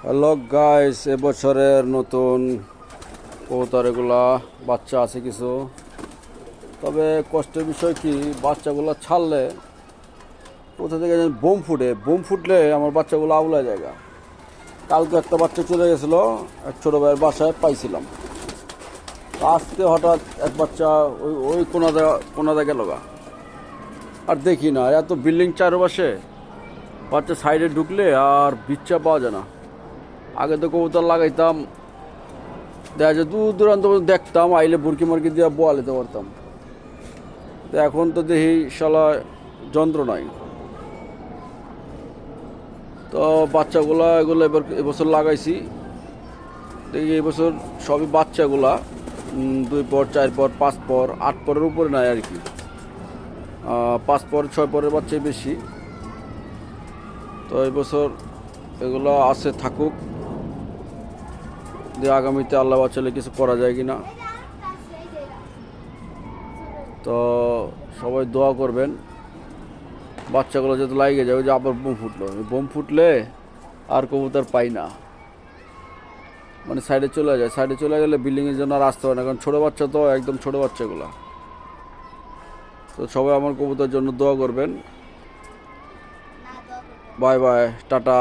Hello guys, এবছরের নতুন কবুতর এগুলা বাচ্চা আছে কিছু। তবে কষ্টের বিষয় কি, বাচ্চাগুলো ছাড়লে কোথা থেকে যেন বোম ফুটলে আমার বাচ্চাগুলো আউলা জায়গা। কালকে একটা বাচ্চা চলে গেছিলো, এক ছোটো ভাইয়ের বাসায় পাইছিলাম। আজকে হঠাৎ এক বাচ্চা ওই ওই কোনাদা গেল গা। আর দেখি না, এত বিল্ডিং চারপাশে বাচ্চা সাইডে ঢুকলে আর বিচ্চা পাওয়া যায় না। আগে তো কবুতর লাগাইতাম, দেখা যায় দূর দূরান্ত পর্যন্ত দেখতাম, আইলে বুরকি মার্কি দিয়ে বোয়া নিতে পারতাম। তো এখন তো দেখি শালা যন্ত্র নাই। তো বাচ্চাগুলা এগুলো এবছর লাগাইছি, দেখি এবছর সবই বাচ্চাগুলা 2 পর 4 পর 5 পর 8 পরের উপরে নাই আর কি। 5 পর 6 পরের বাচ্চাই বেশি। তো এবছর এগুলো আছে থাকুক, যে আগামীতে আল্লাহ বাঁচালে কিছু করা যায় কি না। তো সবাই দোয়া করবেন, বাচ্চাগুলো যাতে লাগে যায়। ওই যে আবার বোম ফুটলে আর কবুতর পাই না, মানে সাইডে চলে যায়। সাইডে চলে গেলে বিল্ডিংয়ের জন্য আর আসতে হয় না, কারণ ছোটো বাচ্চা তো, একদম ছোটো বাচ্চাগুলো। তো সবাই আমার কবুতরের জন্য দোয়া করবেন। Bye bye, tata.